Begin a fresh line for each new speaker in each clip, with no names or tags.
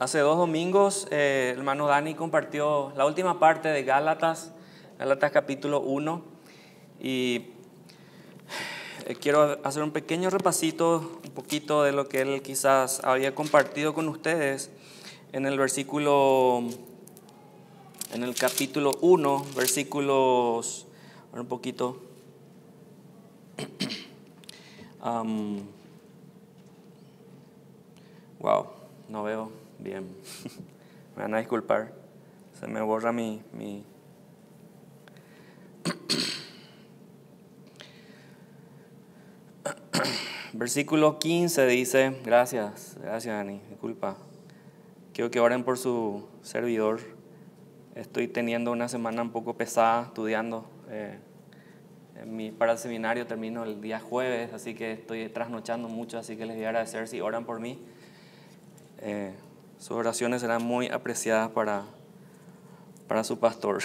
Hace 2 domingos el hermano Dani compartió la última parte de Gálatas capítulo 1, y quiero hacer un pequeño repasito, un poquito de lo que él quizás había compartido con ustedes en el capítulo 1, versículos, un poquito, wow, no veo bien, me van a disculpar, se me borra mi... Versículo 15 dice, gracias Dani, disculpa, quiero que oren por su servidor. Estoy teniendo una semana un poco pesada estudiando. Para el seminario termino el día jueves, así que estoy trasnochando mucho, así que les voy a agradecer si oran por mí. Sus oraciones serán muy apreciadas para su pastor.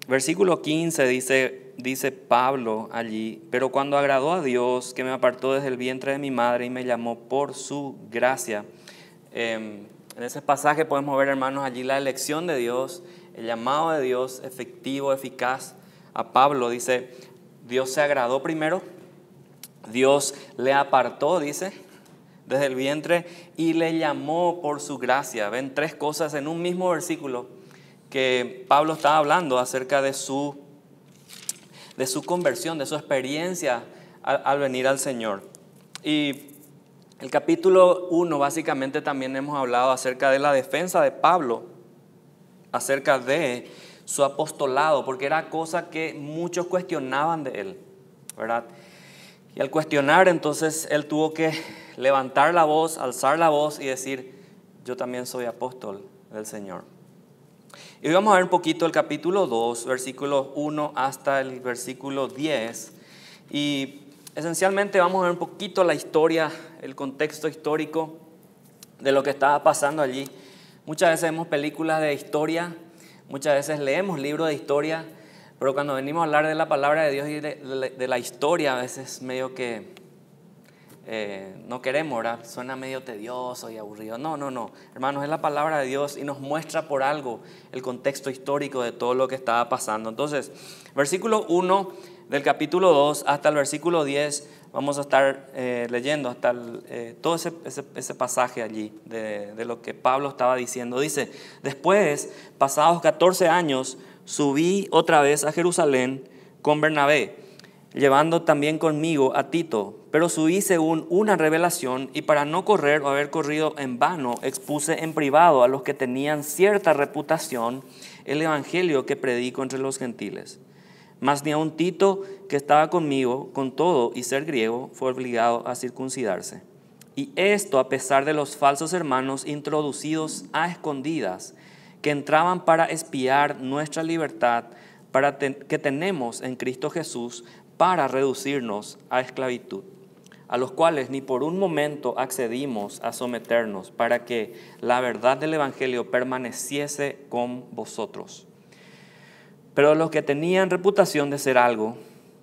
Versículo 15 dice Pablo allí: pero cuando agradó a Dios, que me apartó desde el vientre de mi madre y me llamó por su gracia. En ese pasaje podemos ver, hermanos, allí la elección de Dios, el llamado de Dios efectivo, eficaz a Pablo. Dice, Dios se agradó primero, Dios le apartó, dice, desde el vientre y le llamó por su gracia. Ven tres cosas en un mismo versículo que Pablo estaba hablando acerca de su conversión, de su experiencia al venir al Señor. Y el capítulo 1 básicamente también hemos hablado acerca de la defensa de Pablo, acerca de su apostolado, porque era cosa que muchos cuestionaban de él, ¿verdad? Y al cuestionar, entonces él tuvo que levantar la voz, alzar la voz y decir, yo también soy apóstol del Señor. Y hoy vamos a ver un poquito el capítulo 2, versículos 1 hasta el versículo 10. Y esencialmente vamos a ver un poquito la historia, el contexto histórico de lo que estaba pasando allí. Muchas veces vemos películas de historia, muchas veces leemos libros de historia, pero cuando venimos a hablar de la palabra de Dios y de la historia, a veces medio que no queremos, ¿verdad? Suena medio tedioso y aburrido. No, hermanos, es la palabra de Dios y nos muestra por algo el contexto histórico de todo lo que estaba pasando. Entonces, versículo 1 del capítulo 2 hasta el versículo 10, vamos a estar leyendo hasta todo ese pasaje allí de lo que Pablo estaba diciendo. Dice, después, pasados 14 años, subí otra vez a Jerusalén con Bernabé, llevando también conmigo a Tito, pero subí según una revelación, y para no correr o haber corrido en vano, expuse en privado a los que tenían cierta reputación el evangelio que predico entre los gentiles. Mas ni aun Tito, que estaba conmigo, con todo y ser griego, fue obligado a circuncidarse. Y esto a pesar de los falsos hermanos introducidos a escondidas, que entraban para espiar nuestra libertad que tenemos en Cristo Jesús, para reducirnos a esclavitud, a los cuales ni por un momento accedimos a someternos, para que la verdad del evangelio permaneciese con vosotros. Pero los que tenían reputación de ser algo,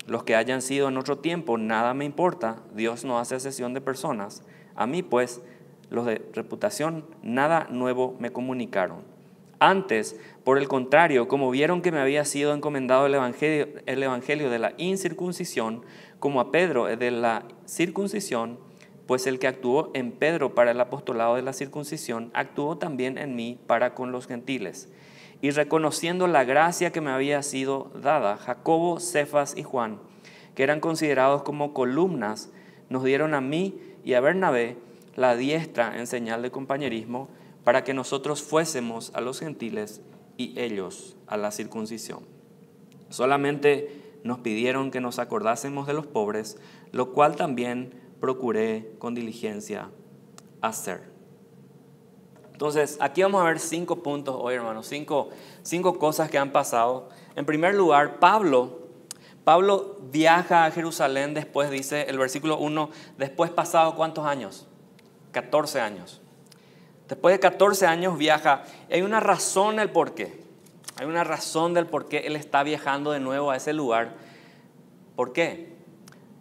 los que hayan sido en otro tiempo, nada me importa, Dios no hace acepción de personas. A mí pues, los de reputación, nada nuevo me comunicaron. Antes, por el contrario, como vieron que me había sido encomendado el evangelio de la incircuncisión, como a Pedro de la circuncisión, pues el que actuó en Pedro para el apostolado de la circuncisión, actuó también en mí para con los gentiles. Y reconociendo la gracia que me había sido dada, Jacobo, Cefas y Juan, que eran considerados como columnas, nos dieron a mí y a Bernabé la diestra en señal de compañerismo, para que nosotros fuésemos a los gentiles y ellos a la circuncisión. Solamente nos pidieron que nos acordásemos de los pobres, lo cual también procuré con diligencia hacer. Entonces, aquí vamos a ver 5 puntos hoy, hermanos, 5 cosas que han pasado. En primer lugar, Pablo viaja a Jerusalén después, dice el versículo 1, después pasado ¿cuántos años? 14 años. Después de 14 años viaja. Hay una razón del por qué. Hay una razón del por qué él está viajando de nuevo a ese lugar. ¿Por qué?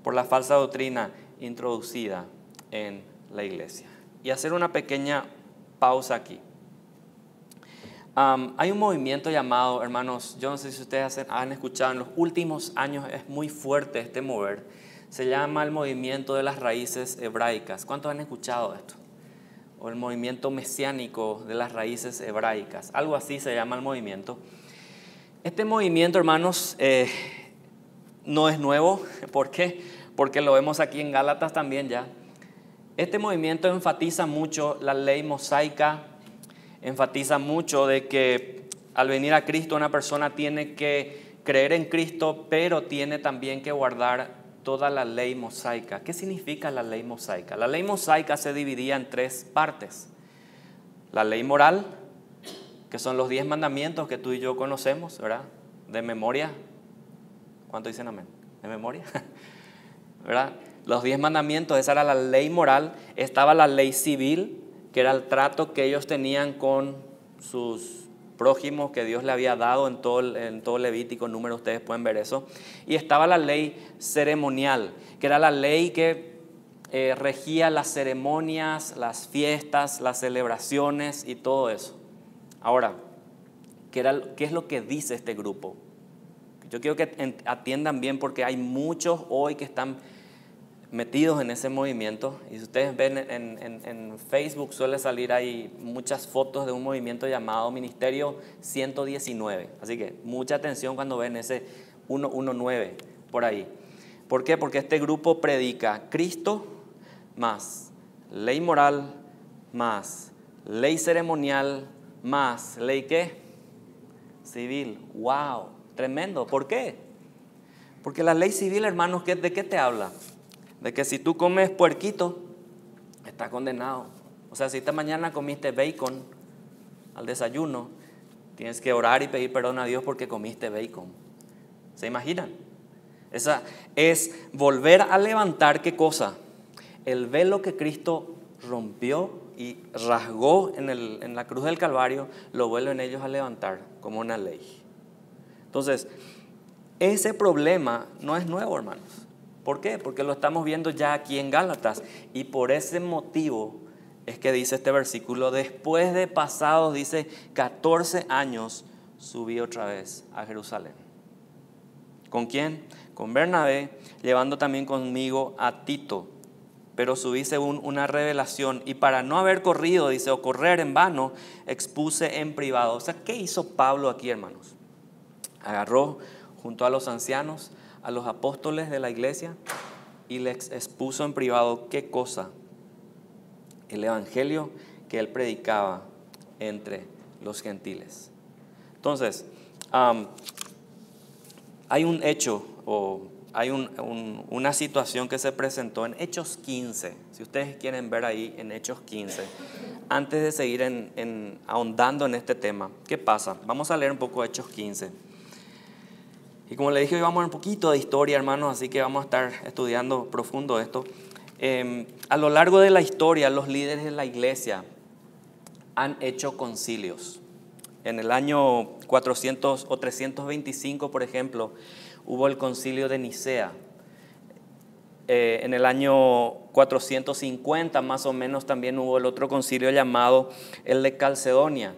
Por la falsa doctrina introducida en la iglesia. y hacer una pequeña pausa aquí. Hay un movimiento llamado, hermanos, yo no sé si ustedes han escuchado, en los últimos años es muy fuerte este mover. Se llama el movimiento de las raíces hebraicas. ¿Cuántos han escuchado esto? O el movimiento mesiánico de las raíces hebraicas. Algo así se llama el movimiento. Este movimiento, hermanos, no es nuevo. ¿Por qué? Porque lo vemos aquí en Gálatas también ya. Este movimiento enfatiza mucho la ley mosaica, enfatiza mucho de que al venir a Cristo una persona tiene que creer en Cristo, pero tiene también que guardar toda la ley mosaica. ¿Qué significa la ley mosaica? La ley mosaica se dividía en 3 partes. La ley moral, que son los 10 mandamientos que tú y yo conocemos, ¿verdad? De memoria. ¿Cuánto dicen amén? ¿De memoria? ¿Verdad? Los 10 mandamientos, esa era la ley moral. Estaba la ley civil, que era el trato que ellos tenían con sus prójimos que Dios le había dado en todo Levítico, Número, ustedes pueden ver eso. Y estaba la ley ceremonial, que era la ley que regía las ceremonias, las fiestas, las celebraciones y todo eso. Ahora, ¿qué es lo que dice este grupo? Yo quiero que atiendan bien porque hay muchos hoy que están metidos en ese movimiento. Y si ustedes ven en Facebook suele salir ahí muchas fotos de un movimiento llamado Ministerio 119. Así que mucha atención cuando ven ese 119 por ahí. ¿Por qué? Porque este grupo predica Cristo más ley moral más ley ceremonial más ley ¿qué? Civil. ¡Wow! Tremendo. ¿Por qué? Porque la ley civil, hermanos, ¿de qué te habla? De que si tú comes puerquito, estás condenado. O sea, si esta mañana comiste bacon al desayuno, tienes que orar y pedir perdón a Dios porque comiste bacon. ¿Se imaginan? Esa es volver a levantar, ¿qué cosa? El velo que Cristo rompió y rasgó en la cruz del Calvario, lo vuelven ellos a levantar como una ley. Entonces, ese problema no es nuevo, hermanos. ¿Por qué? Porque lo estamos viendo ya aquí en Gálatas. Y por ese motivo es que dice este versículo, después de pasados, dice, 14 años, subí otra vez a Jerusalén. ¿Con quién? Con Bernabé, llevando también conmigo a Tito. Pero subí según una revelación, y para no haber corrido, dice, o correr en vano, expuse en privado. O sea, ¿qué hizo Pablo aquí, hermanos? Agarró junto a los ancianos, a los apóstoles de la iglesia, y les expuso en privado, ¿qué cosa? El evangelio que él predicaba entre los gentiles. Entonces, hay un hecho, o hay una situación que se presentó en Hechos 15. Si ustedes quieren ver ahí en Hechos 15, antes de seguir ahondando en este tema, ¿qué pasa? Vamos a leer un poco Hechos 15. Y como le dije, hoy vamos a ver un poquito de historia, hermanos, así que vamos a estar estudiando profundo esto. A lo largo de la historia, los líderes de la iglesia han hecho concilios. En el año 400 o 325, por ejemplo, hubo el concilio de Nicea. En el año 450 más o menos también hubo el otro concilio llamado el de Calcedonia.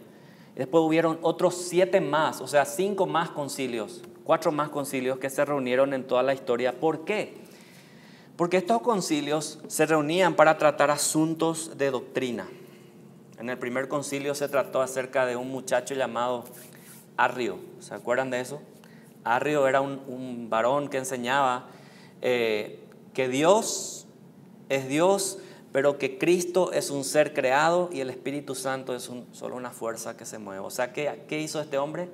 Después hubieron otros 7 más, o sea 5 más concilios, 4 más concilios que se reunieron en toda la historia. ¿Por qué? Porque estos concilios se reunían para tratar asuntos de doctrina. En el primer concilio se trató acerca de un muchacho llamado Arrio. ¿Se acuerdan de eso? Arrio era un varón que enseñaba que Dios es Dios, pero que Cristo es un ser creado y el Espíritu Santo es solo una fuerza que se mueve. O sea, ¿qué hizo este hombre?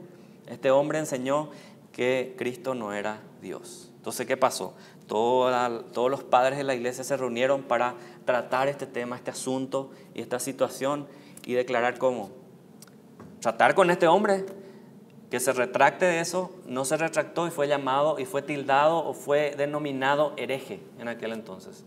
Este hombre enseñó que Cristo no era Dios. Entonces, ¿qué pasó? Todos los padres de la iglesia se reunieron para tratar este tema, este asunto y esta situación y declarar cómo. Tratar con este hombre, que se retracte de eso. No se retractó y fue llamado y fue tildado o fue denominado hereje en aquel entonces.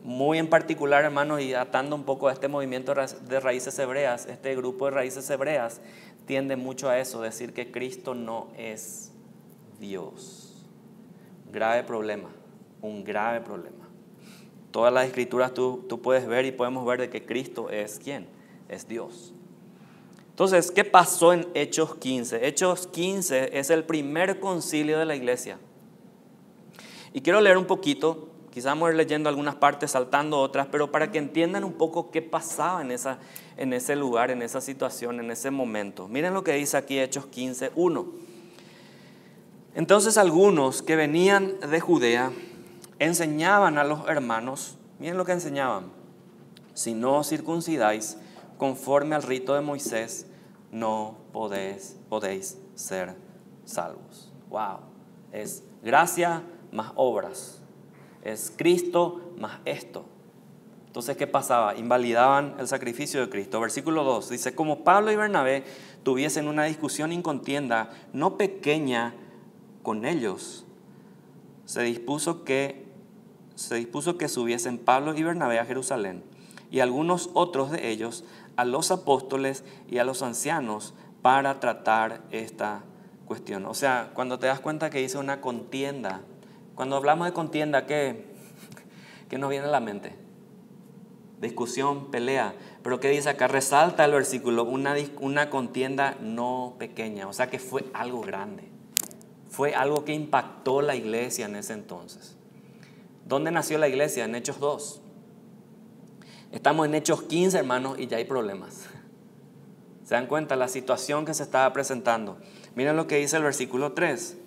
Muy en particular, hermanos, y atando un poco a este movimiento de raíces hebreas, este grupo de raíces hebreas tiende mucho a eso, decir que Cristo no es Dios. Grave problema, un grave problema. Todas las escrituras tú puedes ver y podemos ver de que Cristo es ¿quién? Es Dios. Entonces, ¿qué pasó en Hechos 15? Hechos 15 es el primer concilio de la iglesia. Y quiero leer un poquito, quizás vamos a ir leyendo algunas partes, saltando otras, pero para que entiendan un poco qué pasaba en ese lugar, en esa situación, en ese momento. Miren lo que dice aquí Hechos 15, 1. Entonces algunos que venían de Judea enseñaban a los hermanos, miren lo que enseñaban: si no os circuncidáis conforme al rito de Moisés, no podéis ser salvos. Wow, es gracia más obras, es Cristo más esto. Entonces, ¿qué pasaba? Invalidaban el sacrificio de Cristo. Versículo 2 dice: como Pablo y Bernabé tuviesen una discusión y contienda no pequeña con ellos, se dispuso que subiesen Pablo y Bernabé a Jerusalén, y algunos otros de ellos a los apóstoles y a los ancianos para tratar esta cuestión. O sea, cuando te das cuenta que dice una contienda, cuando hablamos de contienda, ¿qué nos viene a la mente? Discusión, pelea. Pero ¿qué dice acá? Resalta el versículo, una contienda no pequeña. O sea que fue algo grande. Fue algo que impactó la iglesia en ese entonces. ¿Dónde nació la iglesia? En Hechos 2. Estamos en Hechos 15, hermanos, y ya hay problemas. ¿Se dan cuenta la situación que se estaba presentando? Miren lo que dice el versículo 3.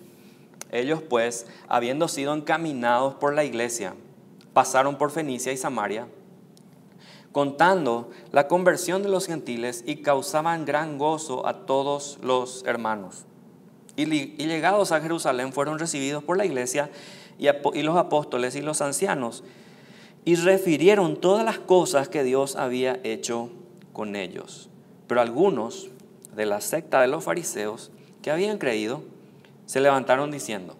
Ellos pues, habiendo sido encaminados por la iglesia, pasaron por Fenicia y Samaria, contando la conversión de los gentiles, y causaban gran gozo a todos los hermanos. Y llegados a Jerusalén fueron recibidos por la iglesia y los apóstoles y los ancianos, y refirieron todas las cosas que Dios había hecho con ellos. Pero algunos de la secta de los fariseos que habían creído se levantaron diciendo: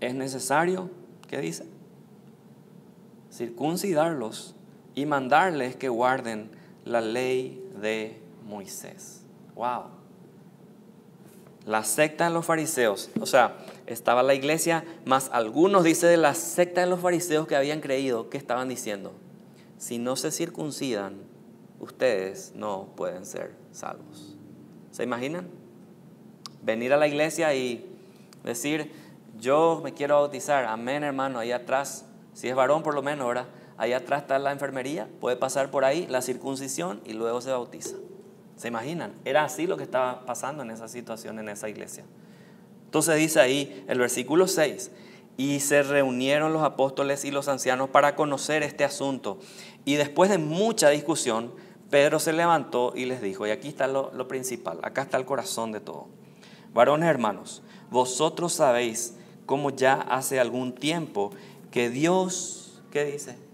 es necesario, ¿qué dice? Circuncidarlos y mandarles que guarden la ley de Moisés. Wow. La secta de los fariseos, o sea, estaba la iglesia, más algunos, dice, de la secta de los fariseos que habían creído, que estaban diciendo: si no se circuncidan, ustedes no pueden ser salvos. ¿Se imaginan? Venir a la iglesia y decir: yo me quiero bautizar, amén, hermano, ahí atrás, si es varón por lo menos, ¿verdad? Ahí atrás está la enfermería, puede pasar por ahí la circuncisión y luego se bautiza. ¿Se imaginan? Era así lo que estaba pasando en esa situación, en esa iglesia. Entonces dice ahí el versículo 6: y se reunieron los apóstoles y los ancianos para conocer este asunto. Y después de mucha discusión, Pedro se levantó y les dijo, y aquí está lo principal, acá está el corazón de todo: varones hermanos, vosotros sabéis cómo ya hace algún tiempo que Dios, ¿qué dice?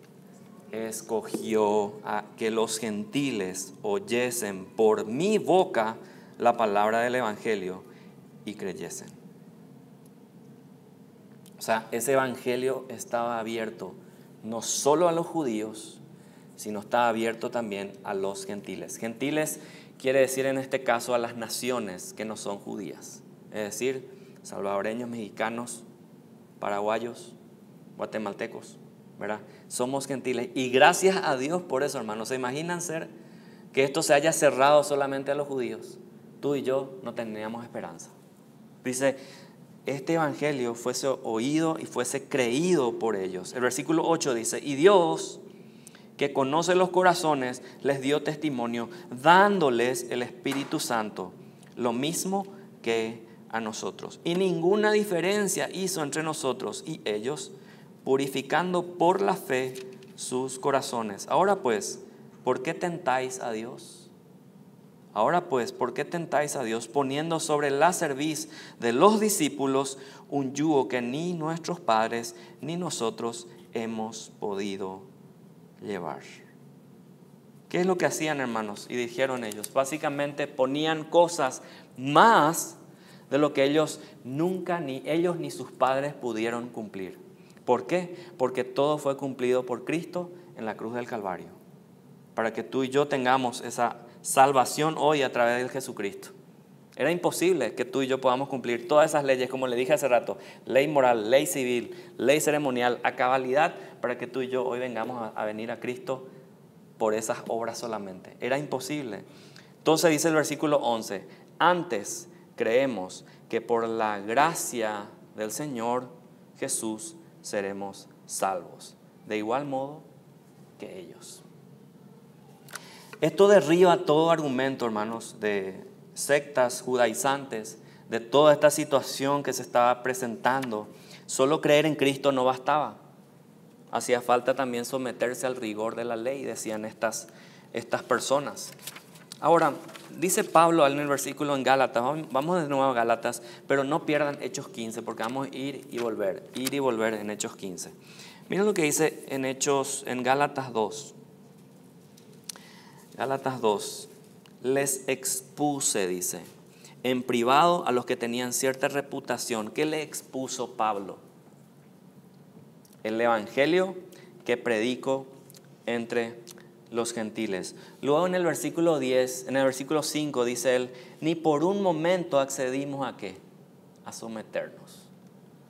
Escogió a que los gentiles oyesen por mi boca la palabra del evangelio y creyesen. O sea, ese evangelio estaba abierto no solo a los judíos, sino estaba abierto también a los gentiles. Gentiles quiere decir en este caso a las naciones que no son judías, es decir, salvadoreños, mexicanos, paraguayos, guatemaltecos, ¿verdad? Somos gentiles y gracias a Dios por eso, hermanos. ¿Se imaginan que esto se haya cerrado solamente a los judíos? Tú y yo no teníamos esperanza. Dice, este evangelio fuese oído y fuese creído por ellos. El versículo 8 dice, y Dios, que conoce los corazones, les dio testimonio, dándoles el Espíritu Santo, lo mismo que a nosotros. Y ninguna diferencia hizo entre nosotros y ellos, purificando por la fe sus corazones. Ahora pues, ¿por qué tentáis a Dios? Ahora pues, ¿por qué tentáis a Dios poniendo sobre la cerviz de los discípulos un yugo que ni nuestros padres ni nosotros hemos podido llevar? ¿Qué es lo que hacían, hermanos? Y dijeron ellos, básicamente ponían cosas más de lo que ellos nunca, ni ellos ni sus padres pudieron cumplir. ¿Por qué? Porque todo fue cumplido por Cristo en la cruz del Calvario, para que tú y yo tengamos esa salvación hoy a través de Jesucristo. Era imposible que tú y yo podamos cumplir todas esas leyes, como le dije hace rato, ley moral, ley civil, ley ceremonial, a cabalidad, para que tú y yo hoy vengamos a venir a Cristo por esas obras solamente. Era imposible. Entonces dice el versículo 11, antes creemos que por la gracia del Señor Jesús seremos salvos, de igual modo que ellos. Esto derriba todo argumento, hermanos, de sectas judaizantes, de toda esta situación que se estaba presentando. Solo creer en Cristo no bastaba. Hacía falta también someterse al rigor de la ley, decían estas personas. Ahora, dice Pablo en el versículo en Gálatas, vamos de nuevo a Gálatas, pero no pierdan Hechos 15, porque vamos a ir y volver en Hechos 15. Miren lo que dice en Gálatas 2. Gálatas 2, les expuse, dice, en privado a los que tenían cierta reputación. ¿Qué le expuso Pablo? El evangelio que predico entre los gentiles. Luego en el versículo 10, en el versículo 5 dice él, ni por un momento accedimos ¿a qué? A someternos.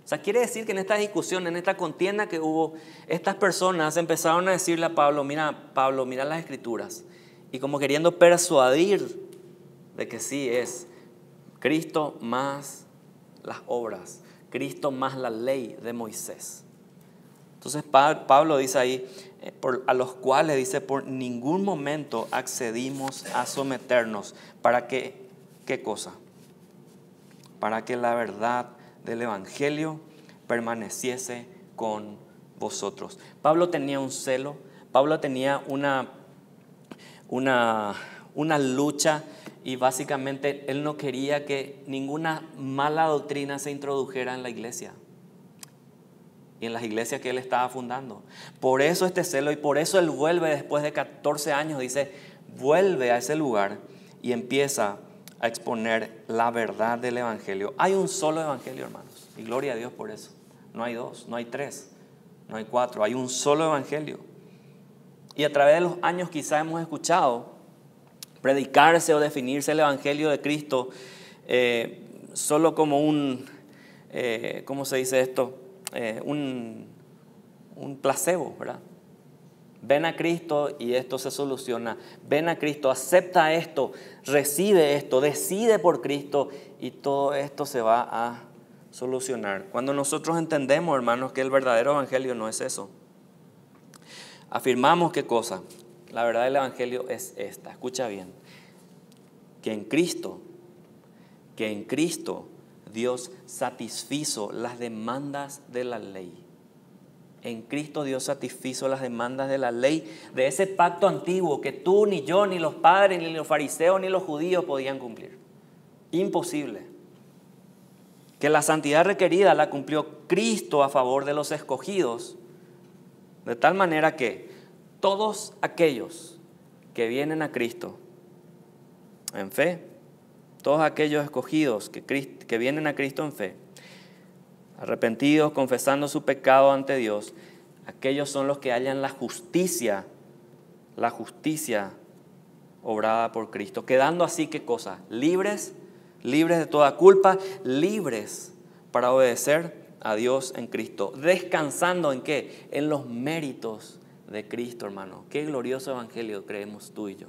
O sea, quiere decir que en esta discusión, en esta contienda que hubo, estas personas empezaron a decirle a Pablo, mira las escrituras. Y como queriendo persuadir de que sí es Cristo más las obras, Cristo más la ley de Moisés. Entonces Pablo dice ahí, a los cuales dice, por ningún momento accedimos a someternos. ¿Para qué? ¿Qué cosa? Para que la verdad del evangelio permaneciese con vosotros. Pablo tenía un celo, Pablo tenía una lucha, y básicamente él no quería que ninguna mala doctrina se introdujera en la iglesia y en las iglesias que él estaba fundando. Por eso este celo, y por eso él vuelve después de 14 años, dice, vuelve a ese lugar y empieza a exponer la verdad del evangelio. Hay un solo evangelio, hermanos, y gloria a Dios por eso. No hay dos, no hay tres, no hay cuatro, hay un solo evangelio. Y a través de los años quizá hemos escuchado predicarse o definirse el evangelio de Cristo solo como ¿cómo se dice esto? Un placebo, ¿verdad? Ven a Cristo y esto se soluciona. Ven a Cristo, acepta esto, recibe esto, decide por Cristo y todo esto se va a solucionar. Cuando nosotros entendemos, hermanos, que el verdadero evangelio no es eso. Afirmamos ¿qué cosa? La verdad del evangelio es esta, escucha bien, que en Cristo Dios satisfizo las demandas de la ley. En Cristo Dios satisfizo las demandas de la ley, de ese pacto antiguo que tú, ni yo, ni los padres, ni los fariseos, ni los judíos podían cumplir. Imposible. Que la santidad requerida la cumplió Cristo a favor de los escogidos, de tal manera que todos aquellos que vienen a Cristo en fe, todos aquellos escogidos que vienen a Cristo en fe, arrepentidos, confesando su pecado ante Dios, aquellos son los que hallan la justicia obrada por Cristo, quedando así, ¿qué cosa? Libres de toda culpa, libres para obedecer a Dios en Cristo, descansando ¿en qué? En los méritos de Cristo, hermano. Qué glorioso evangelio creemos tú y yo.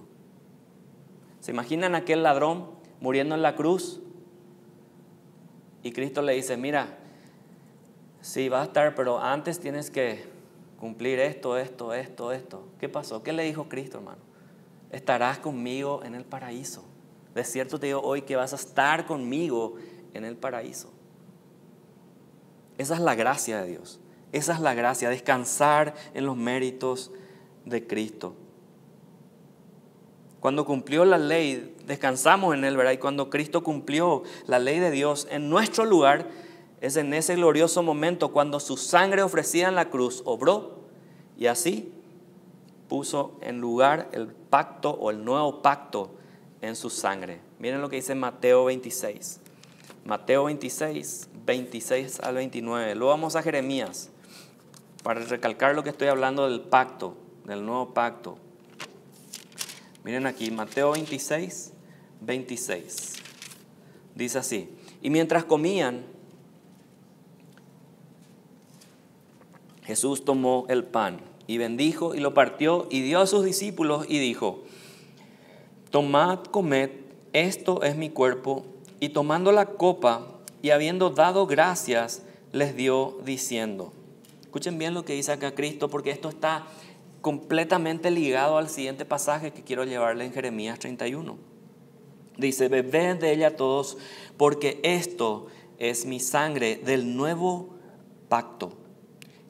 ¿Se imaginan aquel ladrón muriendo en la cruz? Y Cristo le dice, mira, sí, va a estar, pero antes tienes que cumplir esto. ¿Qué pasó? ¿Qué le dijo Cristo, hermano? Estarás conmigo en el paraíso. De cierto te digo hoy que vas a estar conmigo en el paraíso. Esa es la gracia de Dios. Esa es la gracia, descansar en los méritos de Cristo. Cuando cumplió la ley, descansamos en Él, ¿verdad? Y cuando Cristo cumplió la ley de Dios en nuestro lugar, es en ese glorioso momento cuando su sangre ofrecida en la cruz obró y así puso en lugar el pacto o el nuevo pacto en su sangre. Miren lo que dice Mateo 26. Mateo 26, 26 al 29. Luego vamos a Jeremías para recalcar lo que estoy hablando del pacto, del nuevo pacto. Miren aquí, Mateo 26, 26. Dice así: y mientras comían, Jesús tomó el pan y bendijo y lo partió y dio a sus discípulos y dijo: tomad, comed, esto es mi cuerpo. Y tomando la copa y habiendo dado gracias, les dio diciendo. Escuchen bien lo que dice acá Cristo, porque esto está completamente ligado al siguiente pasaje que quiero llevarle en Jeremías 31. Dice: bebed de ella todos, porque esto es mi sangre del nuevo pacto,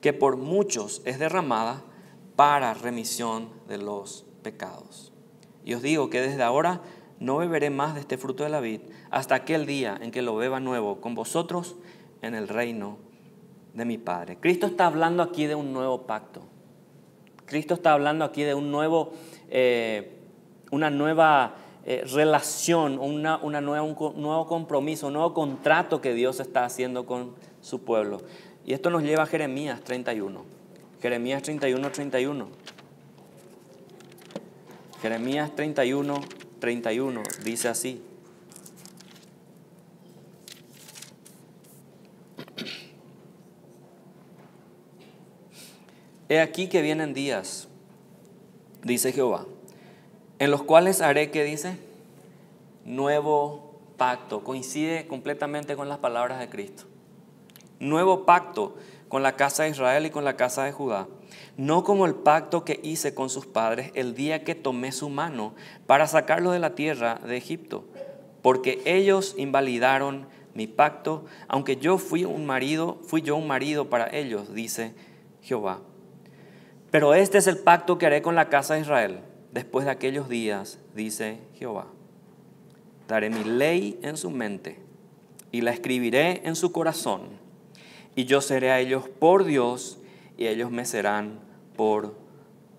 que por muchos es derramada para remisión de los pecados. Y os digo que desde ahora no beberé más de este fruto de la vid hasta aquel día en que lo beba nuevo con vosotros en el reino de mi Padre. Cristo está hablando aquí de un nuevo pacto. Cristo está hablando aquí de un una nueva relación, un nuevo compromiso, un nuevo contrato que Dios está haciendo con su pueblo. Y esto nos lleva a Jeremías 31. Jeremías 31, 31. Jeremías 31, 31 dice así: he aquí que vienen días, dice Jehová, en los cuales haré, ¿qué dice? Nuevo pacto. Coincide completamente con las palabras de Cristo. Nuevo pacto con la casa de Israel y con la casa de Judá, no como el pacto que hice con sus padres el día que tomé su mano para sacarlos de la tierra de Egipto, porque ellos invalidaron mi pacto, aunque yo fui yo un marido para ellos, dice Jehová. Pero este es el pacto que haré con la casa de Israel después de aquellos días, dice Jehová. Daré mi ley en su mente y la escribiré en su corazón. Y yo seré a ellos por Dios, y ellos me serán por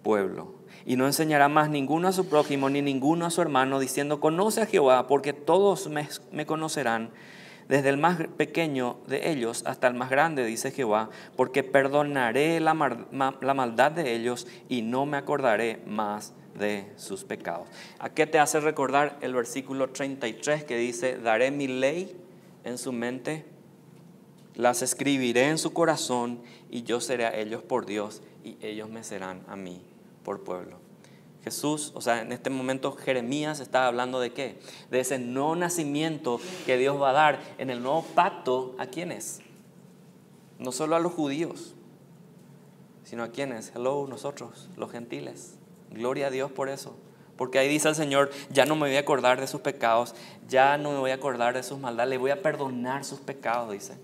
pueblo. Y no enseñará más ninguno a su prójimo, ni ninguno a su hermano, diciendo: conoce a Jehová, porque todos me conocerán, desde el más pequeño de ellos hasta el más grande, dice Jehová, porque perdonaré la maldad de ellos, y no me acordaré más de sus pecados. ¿A qué te hace recordar el versículo 33 que dice: daré mi ley en su mente, las escribiré en su corazón, y yo seré a ellos por Dios, y ellos me serán a mí por pueblo? Jesús, en este momento Jeremías está hablando de ¿qué? De ese nuevo nacimiento que Dios va a dar en el nuevo pacto. ¿A quiénes? No solo a los judíos, sino a quiénes. Nosotros, los gentiles. Gloria a Dios por eso. Porque ahí dice el Señor: ya no me voy a acordar de sus pecados, ya no me voy a acordar de sus maldades, le voy a perdonar sus pecados, dice.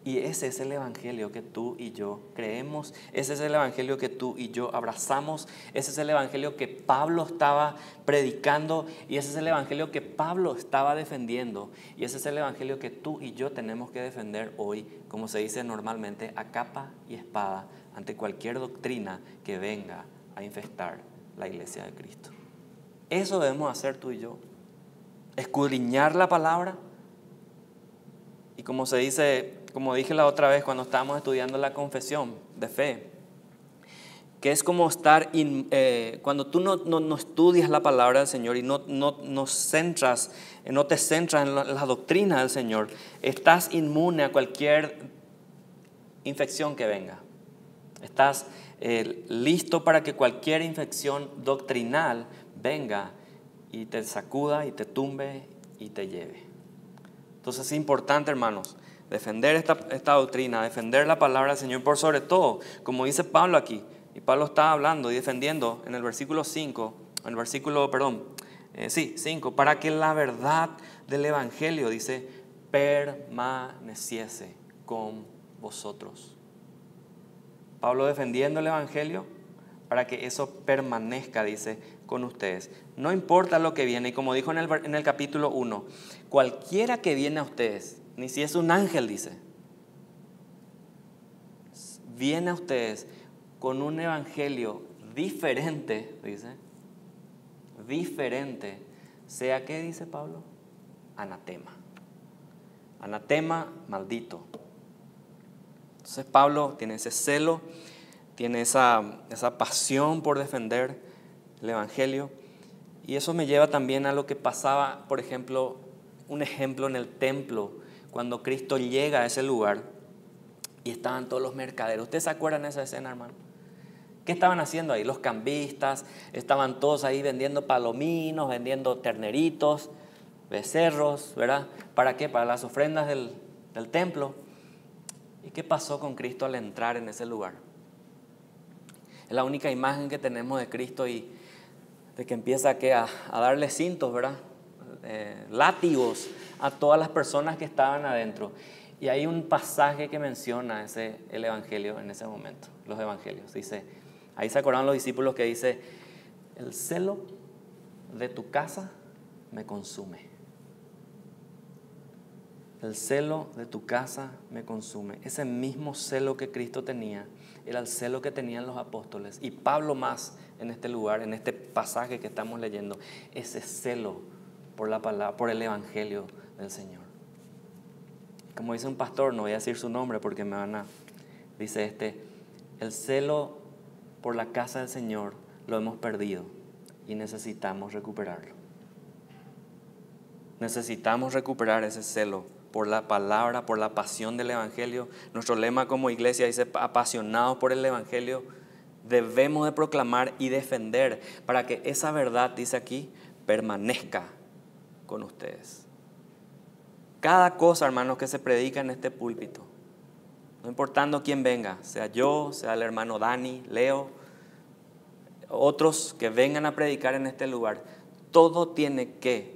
Y ese es el evangelio que tú y yo creemos, ese es el evangelio que tú y yo abrazamos, ese es el evangelio que Pablo estaba predicando, y ese es el evangelio que Pablo estaba defendiendo, y ese es el evangelio que tú y yo tenemos que defender hoy, como se dice normalmente, a capa y espada, ante cualquier doctrina que venga a infestar la iglesia de Cristo. Eso debemos hacer tú y yo, escudriñar la palabra. Y como dije la otra vez cuando estábamos estudiando la confesión de fe, que es como estar, cuando tú no estudias la palabra del Señor y no te centras en la doctrina del Señor, estás inmune a cualquier infección que venga. Estás listo para que cualquier infección doctrinal venga y te sacuda y te tumbe y te lleve. Entonces es importante, hermanos, defender esta doctrina, defender la palabra del Señor, por sobre todo, como dice Pablo aquí, y Pablo está hablando y defendiendo en el versículo 5, 5, para que la verdad del evangelio, dice, permaneciese con vosotros. Pablo defendiendo el evangelio para que eso permanezca, dice, con ustedes. No importa lo que viene, y como dijo en el capítulo 1, cualquiera que viene a ustedes, ni si es un ángel, dice, viene a ustedes con un evangelio diferente, dice, diferente, sea que, dice Pablo, anatema. Anatema, maldito. Entonces Pablo tiene ese celo, tiene esa pasión por defender el evangelio, y eso me lleva también a lo que pasaba, por ejemplo, un ejemplo en el templo, cuando Cristo llega a ese lugar. y estaban todos los mercaderes. ¿Ustedes se acuerdan de esa escena, hermano? ¿Qué estaban haciendo ahí? Los cambistas, estaban todos ahí vendiendo palominos, vendiendo terneritos, becerros, ¿verdad? ¿Para qué? Para las ofrendas del templo. ¿Y qué pasó con Cristo al entrar en ese lugar? Es la única imagen que tenemos de Cristo y de que empieza a darle cintos, ¿verdad? Látigos a todas las personas que estaban adentro. Y hay un pasaje que menciona el evangelio en ese momento, los evangelios. Dice, ahí se acordaron los discípulos que dice, el celo de tu casa me consume. El celo de tu casa me consume. Ese mismo celo que Cristo tenía era el celo que tenían los apóstoles. Y Pablo más en este lugar, en este pasaje que estamos leyendo. Ese celo por la palabra, por el evangelio del Señor. Como dice un pastor, no voy a decir su nombre porque dice el celo por la casa del Señor lo hemos perdido y necesitamos recuperarlo. Necesitamos recuperar ese celo por la palabra, por la pasión del evangelio. Nuestro lema como iglesia dice, apasionados por el evangelio. Debemos de proclamar y defender para que esa verdad, dice aquí, permanezca con ustedes. Cada cosa, hermanos, que se predica en este púlpito, no importando quién venga, sea yo, sea el hermano Dani, Leo, otros que vengan a predicar en este lugar, todo tiene que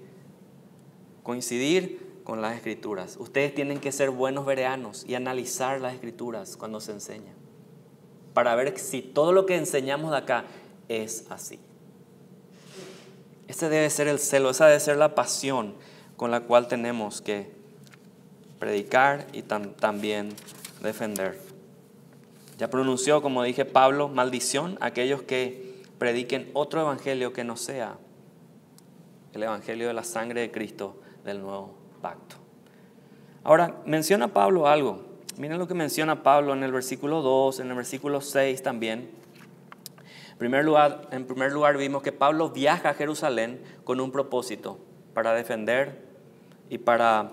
coincidir con las Escrituras. Ustedes tienen que ser buenos bereanos y analizar las Escrituras cuando se enseña, para ver si todo lo que enseñamos de acá es así. Ese debe ser el celo, esa debe ser la pasión con la cual tenemos que predicar y también defender. Ya pronunció, como dije, Pablo, maldición a aquellos que prediquen otro evangelio que no sea el evangelio de la sangre de Cristo del nuevo pacto. Ahora, menciona Pablo algo. Miren lo que menciona Pablo en el versículo 2, en el versículo 6 también. En primer lugar vimos que Pablo viaja a Jerusalén con un propósito, para defender y para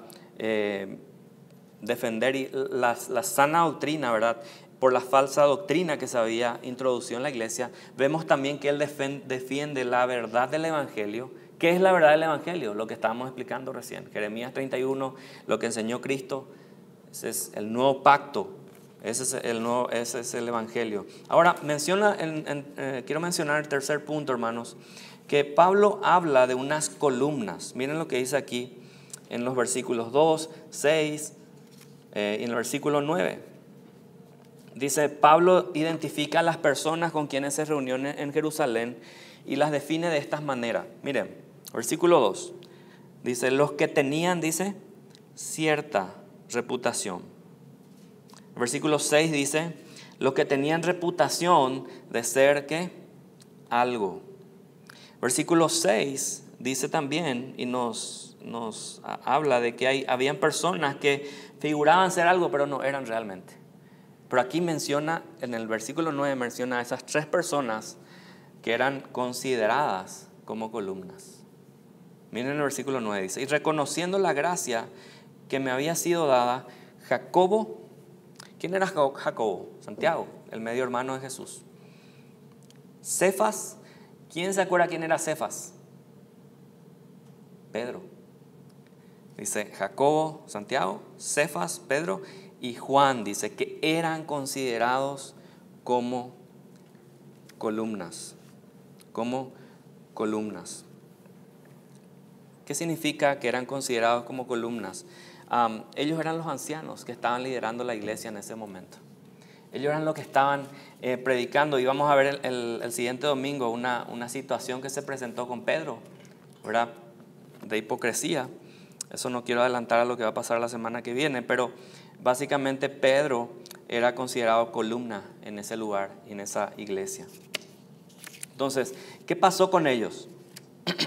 defender la sana doctrina, ¿verdad? Por la falsa doctrina que se había introducido en la iglesia. Vemos también que él defiende la verdad del evangelio. ¿Qué es la verdad del evangelio? Lo que estábamos explicando recién. Jeremías 31, lo que enseñó Cristo. Ese es el nuevo pacto. Ese es el evangelio. Ahora, quiero mencionar el tercer punto, hermanos, que Pablo habla de unas columnas. Miren lo que dice aquí en los versículos 2, 6 y en el versículo 9. Dice, Pablo identifica a las personas con quienes se reunió en Jerusalén y las define de estas maneras. Miren, versículo 2. Dice, los que tenían, dice, cierta reputación. Versículo 6 dice, los que tenían reputación de ser, ¿qué? Algo. Versículo 6 dice también y nos habla de que habían personas que figuraban ser algo, pero no eran realmente. Pero aquí menciona, en el versículo 9 menciona a esas tres personas que eran consideradas como columnas. Miren el versículo 9, dice, y reconociendo la gracia que me había sido dada, Jacobo. ¿Quién era Jacobo? Santiago, el medio hermano de Jesús. Cefas. ¿Quién se acuerda quién era Cefas? Pedro. Dice Jacobo, Santiago, Cefas, Pedro y Juan. Dice que eran considerados como columnas. Como columnas. ¿Qué significa que eran considerados como columnas? Ellos eran los ancianos que estaban liderando la iglesia en ese momento. Ellos eran los que estaban predicando. Y vamos a ver el siguiente domingo una situación que se presentó con Pedro, ¿verdad? De hipocresía. Eso no quiero adelantar a lo que va a pasar la semana que viene, pero básicamente Pedro era considerado columna en ese lugar y en esa iglesia. Entonces, ¿qué pasó con ellos?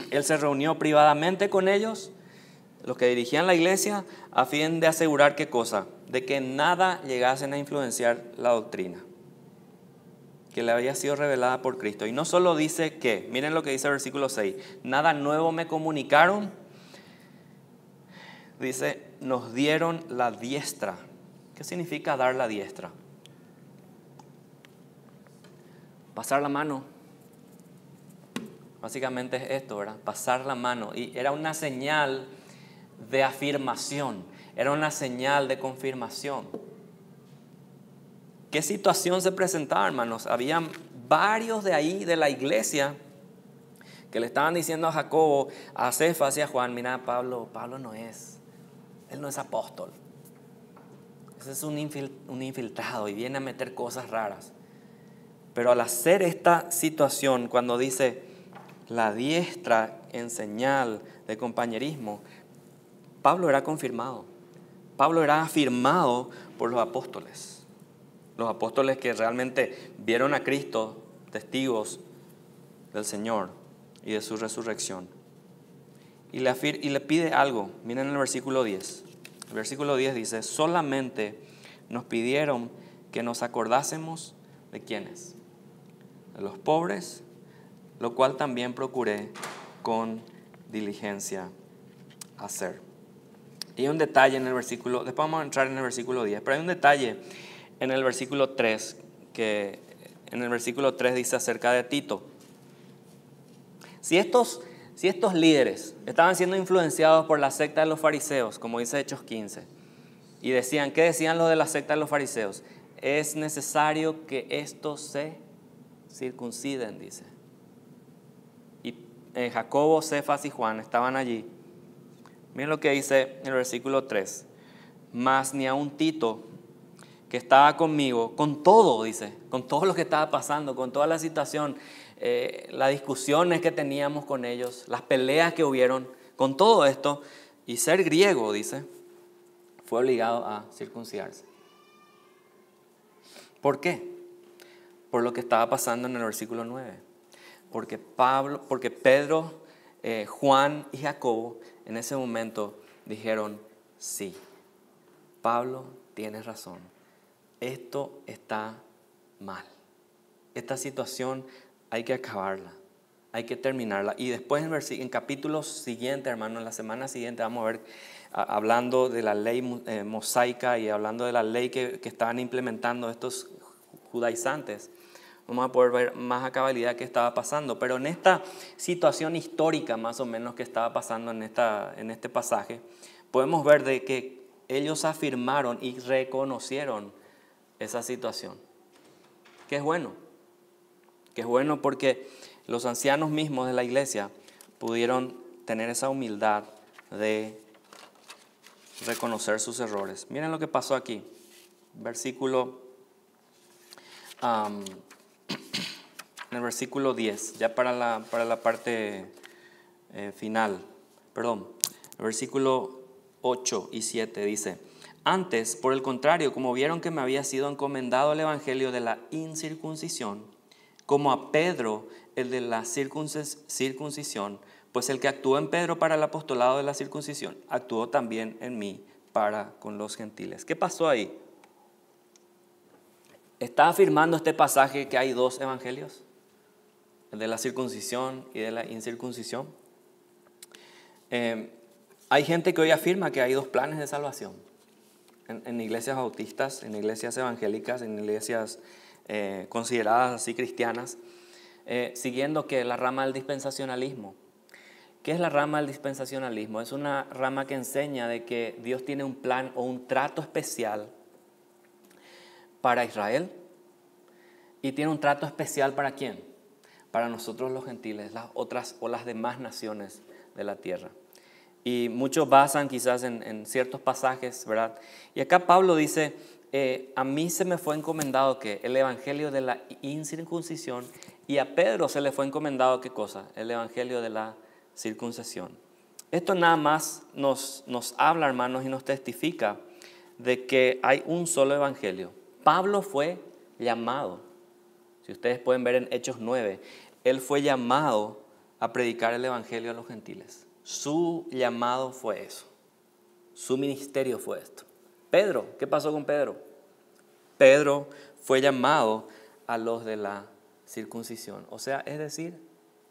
Él se reunió privadamente con ellos, los que dirigían la iglesia, a fin de asegurar ¿qué cosa? De que nada llegasen a influenciar la doctrina que le había sido revelada por Cristo. Y no solo dice que, miren lo que dice el versículo 6, nada nuevo me comunicaron, dice, nos dieron la diestra ¿Qué significa dar la diestra? Pasar la mano. Básicamente es esto, ¿verdad? Pasar la mano. Y era una señal de afirmación, era una señal de confirmación. ¿Qué situación se presentaba, hermanos? Habían varios de ahí de la iglesia que le estaban diciendo a Jacobo, a Cefas y a Juan: mira, Pablo no es, él no es apóstol. Ese es un infiltrado y viene a meter cosas raras. Pero al hacer esta situación, cuando dice la diestra en señal de compañerismo, Pablo era confirmado. Pablo era afirmado por los apóstoles. Los apóstoles que realmente vieron a Cristo, testigos del Señor y de su resurrección. Y le pide algo. Miren el versículo 10. El versículo 10 dice: solamente nos pidieron que nos acordásemos de quiénes, de los pobres, lo cual también procuré con diligencia hacer. Y hay un detalle en el versículo, después vamos a entrar en el versículo 10, pero hay un detalle en el versículo 3, que en el versículo 3 dice acerca de Tito. Si estos líderes estaban siendo influenciados por la secta de los fariseos, como dice Hechos 15, y decían, ¿qué decían los de la secta de los fariseos? Es necesario que estos se circunciden, dice. Y Jacobo, Cefas y Juan estaban allí. Miren lo que dice en el versículo 3. Mas ni aun Tito, que estaba conmigo, con todo, dice, con todo lo que estaba pasando, con toda la situación, las discusiones que teníamos con ellos, las peleas que hubieron, con todo esto, y ser griego, dice, fue obligado a circuncidarse. ¿Por qué? Por lo que estaba pasando en el versículo 9. Porque Pedro, Juan y Jacobo en ese momento dijeron: sí, Pablo, tienes razón, esto está mal, esta situación hay que acabarla, hay que terminarla. Y después en capítulos siguientes, hermano, en la semana siguiente vamos a ver, hablando de la ley mosaica y hablando de la ley que estaban implementando estos judaizantes, vamos a poder ver más a cabalidad qué estaba pasando. Pero en esta situación histórica más o menos que estaba pasando en este pasaje, podemos ver de que ellos afirmaron y reconocieron esa situación. Que es bueno porque los ancianos mismos de la iglesia pudieron tener esa humildad de reconocer sus errores. Miren lo que pasó aquí, versículo en el versículo 10, ya para la parte final, perdón, el versículo 8 y 7 dice: antes, por el contrario, como vieron que me había sido encomendado el evangelio de la incircuncisión, como a Pedro el de la circuncisión, pues el que actuó en Pedro para el apostolado de la circuncisión, actuó también en mí para con los gentiles. ¿Qué pasó ahí? ¿Está afirmando este pasaje que hay dos evangelios? El de la circuncisión y de la incircuncisión. Hay gente que hoy afirma que hay dos planes de salvación. En iglesias bautistas, en iglesias evangélicas, en iglesias consideradas así cristianas, siguiendo que la rama del dispensacionalismo. ¿Qué es la rama del dispensacionalismo? Es una rama que enseña de que Dios tiene un plan o un trato especial para Israel y tiene un trato especial ¿para quién? Para nosotros los gentiles, las otras o las demás naciones de la tierra. Y muchos basan quizás en ciertos pasajes, ¿verdad? Y acá Pablo dice: a mí se me fue encomendado que el evangelio de la incircuncisión, y a Pedro se le fue encomendado ¿qué cosa? El evangelio de la circuncisión. Esto nada más nos habla, hermanos, y nos testifica de que hay un solo evangelio. Pablo fue llamado, si ustedes pueden ver en Hechos 9, él fue llamado a predicar el evangelio a los gentiles. Su llamado fue eso. Su ministerio fue esto. Pedro, ¿qué pasó con Pedro? Pedro fue llamado a los de la circuncisión, o sea, es decir,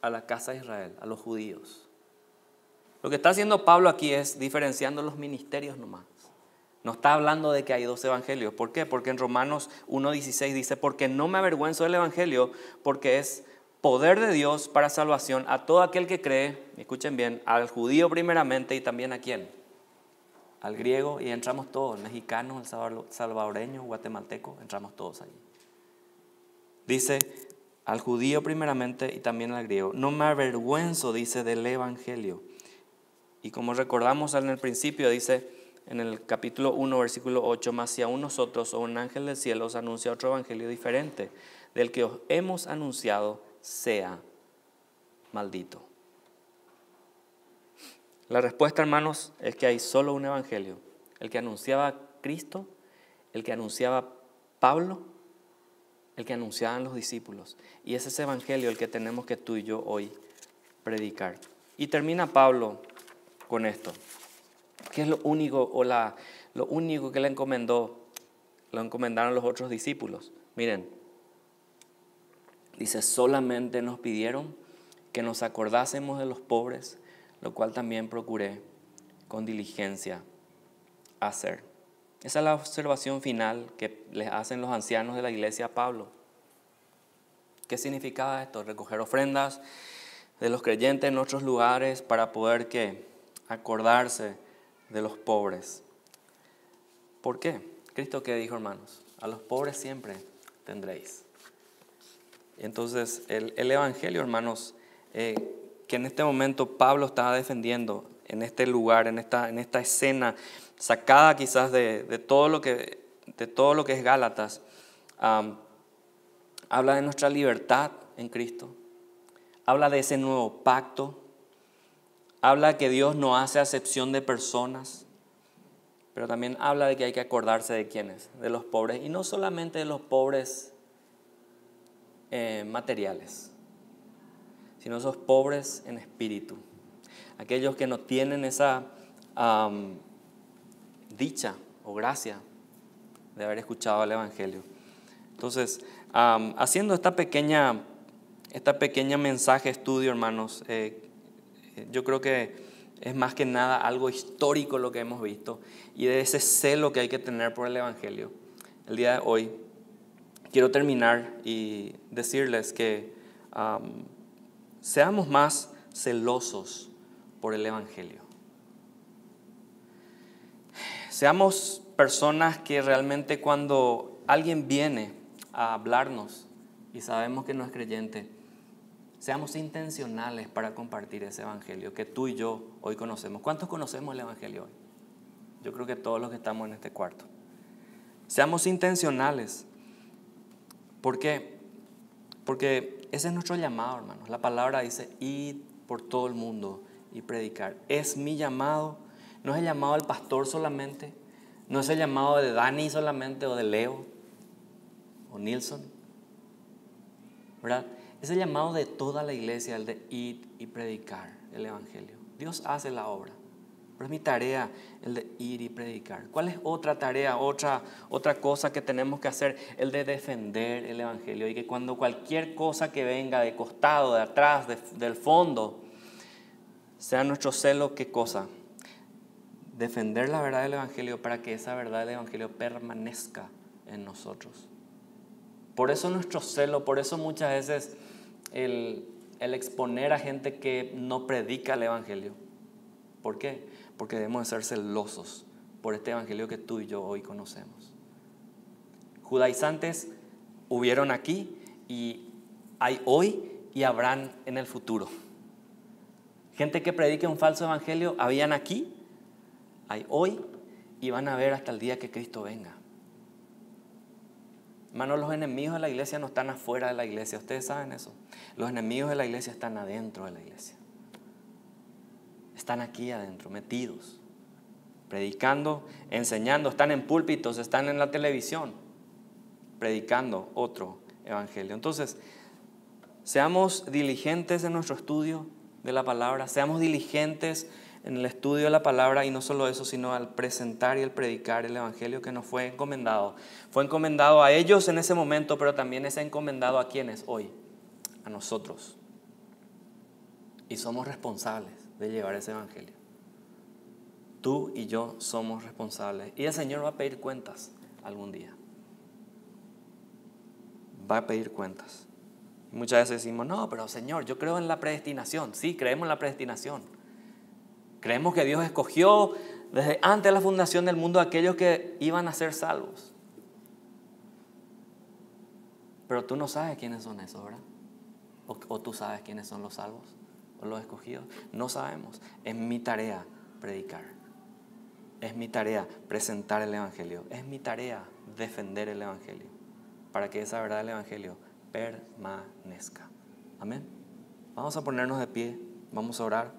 a la casa de Israel, a los judíos. Lo que está haciendo Pablo aquí es diferenciando los ministerios nomás. No está hablando de que hay dos evangelios. ¿Por qué? Porque en Romanos 1:16 dice, porque no me avergüenzo del evangelio, porque es poder de Dios para salvación a todo aquel que cree, escuchen bien, al judío primeramente y también a quién, al griego, y entramos todos, el mexicano, el salvadoreño, guatemalteco, entramos todos allí. Dice, al judío primeramente y también al griego. No me avergüenzo, dice, del evangelio. Y como recordamos en el principio, dice en el capítulo 1, versículo 8, mas si aún nosotros o un ángel del cielo os anuncia otro evangelio diferente del que os hemos anunciado, sea maldito. La respuesta, hermanos, es que hay solo un evangelio. El que anunciaba Cristo, el que anunciaba Pablo, el que anunciaban los discípulos. Y es ese evangelio el que tenemos que tú y yo hoy predicar. Y termina Pablo con esto. ¿Qué es lo único lo único que lo encomendaron los otros discípulos? Miren, dice, solamente nos pidieron que nos acordásemos de los pobres, lo cual también procuré con diligencia hacer. Esa es la observación final que les hacen los ancianos de la iglesia a Pablo. ¿Qué significaba esto? Recoger ofrendas de los creyentes en otros lugares para poder ¿qué? Acordarse de los pobres. ¿Por qué? Cristo, ¿qué dijo, hermanos? A los pobres siempre tendréis. Entonces el evangelio, hermanos, que en este momento Pablo estaba defendiendo en este lugar, en esta escena sacada quizás de todo lo que es Gálatas, habla de nuestra libertad en Cristo, habla de ese nuevo pacto, habla de que Dios no hace acepción de personas, pero también habla de que hay que acordarse de quiénes, de los pobres, y no solamente de los pobres materiales, sino esos pobres en espíritu, aquellos que no tienen esa dicha o gracia de haber escuchado el evangelio. Entonces, haciendo esta pequeña mensaje estudio, hermanos, yo creo que es más que nada algo histórico lo que hemos visto y de ese celo que hay que tener por el evangelio. El día de hoy quiero terminar y decirles que seamos más celosos por el evangelio. Seamos personas que realmente cuando alguien viene a hablarnos y sabemos que no es creyente, seamos intencionales para compartir ese evangelio que tú y yo hoy conocemos. ¿Cuántos conocemos el evangelio hoy? Yo creo que todos los que estamos en este cuarto. Seamos intencionales. ¿Por qué? Porque ese es nuestro llamado, hermanos. La palabra dice, id por todo el mundo y predicar. Es mi llamado. No es el llamado del pastor solamente. No es el llamado de Dani solamente o de Leo o Nilsson, ¿verdad? Es el llamado de toda la iglesia, el de ir y predicar el evangelio. Dios hace la obra, pero es mi tarea el de ir y predicar. ¿Cuál es otra tarea, otra cosa que tenemos que hacer? El de defender el evangelio, y que cuando cualquier cosa que venga de costado, de atrás, del fondo, sea nuestro celo, ¿qué cosa? Defender la verdad del evangelio para que esa verdad del evangelio permanezca en nosotros. Por eso nuestro celo, por eso muchas veces el exponer a gente que no predica el evangelio. ¿Por qué? Porque debemos de ser celosos por este evangelio que tú y yo hoy conocemos. Judaizantes hubieron aquí y hay hoy y habrán en el futuro. Gente que predique un falso evangelio habían aquí, hay hoy y van a haber hasta el día que Cristo venga. Hermanos, los enemigos de la iglesia no están afuera de la iglesia. Ustedes saben eso. Los enemigos de la iglesia están adentro de la iglesia. Están aquí adentro, metidos, predicando, enseñando. Están en púlpitos, están en la televisión, predicando otro evangelio. Entonces, seamos diligentes en nuestro estudio de la palabra. Seamos diligentes en el estudio de la palabra, y no solo eso, sino al presentar y al predicar el evangelio que nos fue encomendado. Fue encomendado a ellos en ese momento, pero también es encomendado a quienes hoy, a nosotros. Y somos responsables de llevar ese evangelio. tú y yo somos responsables. Y el Señor va a pedir cuentas algún día. Va a pedir cuentas. Y muchas veces decimos, no, pero Señor, yo creo en la predestinación. Sí, creemos en la predestinación. Creemos que Dios escogió desde antes de la fundación del mundo a aquellos que iban a ser salvos. Pero tú no sabes quiénes son esos, ¿verdad? O tú sabes quiénes son los salvos o los escogidos. No sabemos. Es mi tarea predicar. Es mi tarea presentar el Evangelio. Es mi tarea defender el Evangelio, para que esa verdad del Evangelio permanezca. Amén. Vamos a ponernos de pie. Vamos a orar.